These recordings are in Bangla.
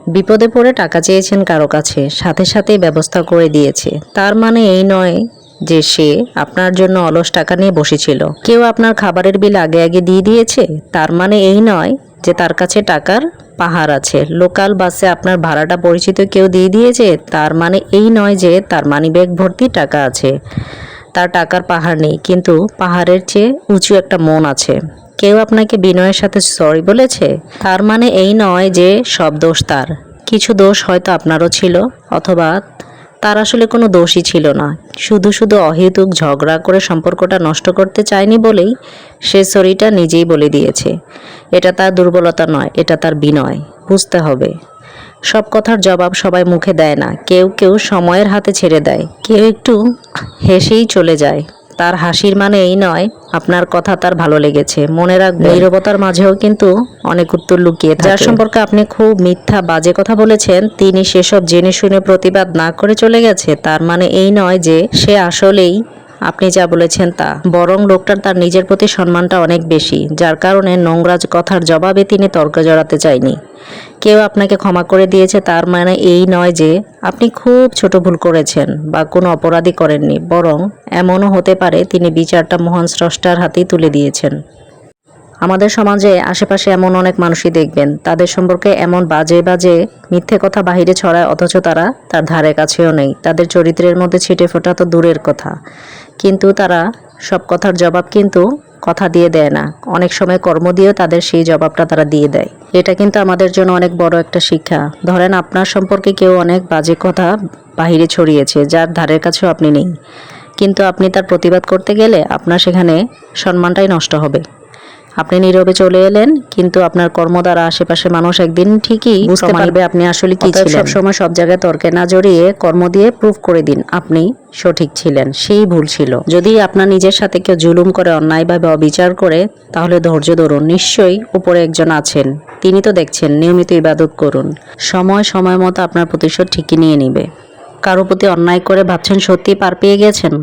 বিপদে পড়ে টাকা চেয়েছেন কারো কাছে, সাথে সাথেই ব্যবস্থা করে দিয়েছে। তার মানে এই নয় যে সে আপনার জন্য অলস টাকা নিয়ে বসেছিল। কেউ আপনার খাবারের বিল আগে আগে দিয়ে দিয়েছে, তার মানে এই নয় যে তার কাছে টাকার পাহাড় আছে। লোকাল বাসে আপনার ভাড়াটা পরিচিত কেউ দিয়ে দিয়েছে, তার মানে এই নয় যে তার মানিব্যাগ ভর্তি টাকা আছে। তার টাকার পাহাড় নেই, কিন্তু পাহাড়ের চেয়ে উঁচু একটা মন আছে। কেউ আপনাকে বিনয়ের সাথে সরি বলেছে, তার মানে এই নয় যে সব দোষ তার। কিছু দোষ হয়তো আপনারও ছিল, অথবা তার আসলে কোনো দোষই ছিল না। শুধু শুধু অহেতুক ঝগড়া করে সম্পর্কটা নষ্ট করতে চায়নি বলেই সে সরিটা নিজেই বলে দিয়েছে। এটা তার দুর্বলতা নয়, এটা তার বিনয়। বুঝতে হবে, সব কথার জবাব সবাই মুখে দেয় না। কেউ কেউ সময়ের হাতে ছেড়ে দেয়, কেউ একটু হেসেই চলে যায়। তার হাসির মানে এই নয় আপনার কথা তার ভালো লেগেছে। মনে রাখবেন, নীরবতার মাঝেও কিন্তু অনেক উত্তর লুকিয়ে থাকে। যার সম্পর্কে আপনি খুব মিথ্যা বাজে কথা বলেছেন, তিনি সেসব জেনে শুনে প্রতিবাদ না করে চলে গেছে, তার মানে এই নয় যে সে আসলেই আপনি যা বলেছেন তা। বরং লোকটার তার নিজের প্রতি সম্মানটা অনেক বেশি, যার কারণে নোংরা কথার জবাবে তিনি তর্ক জড়াতে চায়নি। কেউ আপনাকে ক্ষমা করে দিয়েছে, তার মানে এই নয় যে আপনি খুব ছোট ভুল করেছেন বা কোনো অপরাধী করেননি। বরং এমনও হতে পারে তিনি বিচারটা মহান স্রষ্টার হাতেই তুলে দিয়েছেন। আমাদের সমাজে আশেপাশে এমন অনেক মানুষই দেখবেন, তাদের সম্পর্কে এমন বাজে বাজে মিথ্যে কথা বাহিরে ছড়ায়, অথচ তারা তার ধারে কাছেও নেই। তাদের চরিত্রের মধ্যে ছিটে ফোটা তো দূরের কথা, কিন্তু তারা সব কথার জবাব কিন্তু কথা দিয়ে দেয় না, অনেক সময় কর্ম দিয়েও তাদের সেই জবাবটা তারা দিয়ে দেয়। এটা কিন্তু আমাদের জন্য অনেক বড় একটা শিক্ষা। ধরেন আপনার সম্পর্কে কেউ অনেক বাজে কথা বাহিরে ছড়িয়েছে, যার ধারের কাছেও আপনি নেই, কিন্তু আপনি তার প্রতিবাদ করতে গেলে আপনার সেখানে সম্মানটাই নষ্ট হবে। আপনি নীরবে চলে এলেন, কিন্তু আপনার কর্ম দ্বারা আশেপাশে মানুষ একদিন ঠিকই বুঝতে পারবে আপনি আসলে কি ছিলেন। সব সময় সব জায়গায় তর্কে না জড়িয়ে কর্ম দিয়ে প্রুভ করে দিন আপনি সঠিক ছিলেন, সেই ভুল ছিল। যদি আপনার নিজের সাথে কেউ জুলুম করে, অন্যায়ভাবে অবিচার করে, তাহলে ধৈর্য ধরুন। নিশ্চয়ই উপরে একজন আছেন, তিনি তো দেখছেন। নিয়মিত ইবাদত করুন, সময় সময় মতো আপনার প্রতিশোধ ঠিকই নিয়ে নিবে। কারো প্রতি অন্যায় করে ভাবছেন সত্যি পার পেয়ে গেছেন?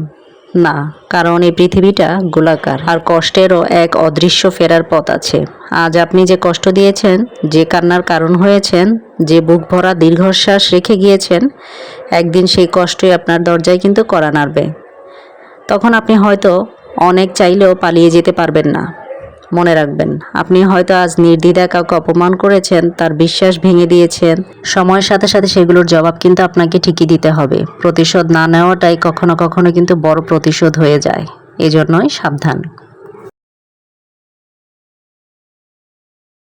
না, কারণ এই পৃথিবীটা গোলাকার, আর কষ্টেরও এক অদৃশ্য ফেরার পথ আছে। আজ আপনি যে কষ্ট দিয়েছেন, যে কান্নার কারণ হয়েছেন, যে বুক ভরা দীর্ঘশ্বাস রেখে গিয়েছেন, একদিন সেই কষ্টই আপনার দরজায় কিন্তু কড়া নাড়বে। তখন আপনি হয়তো অনেক চাইলেও পালিয়ে যেতে পারবেন না। মনে রাখবেন, আপনি হয়তো আজ নির্দ্বিধায় কাউকে অপমান করেছেন, তার বিশ্বাস ভেঙে দিয়েছেন। সময়ের সাথে সাথে সেগুলোর জবাব কিন্তু আপনাকে ঠিকই দিতে হবে। প্রতিশোধ না নেওয়াটাই কখনো কখনো কিন্তু বড় প্রতিশোধ হয়ে যায়। এজন্যই সাবধান।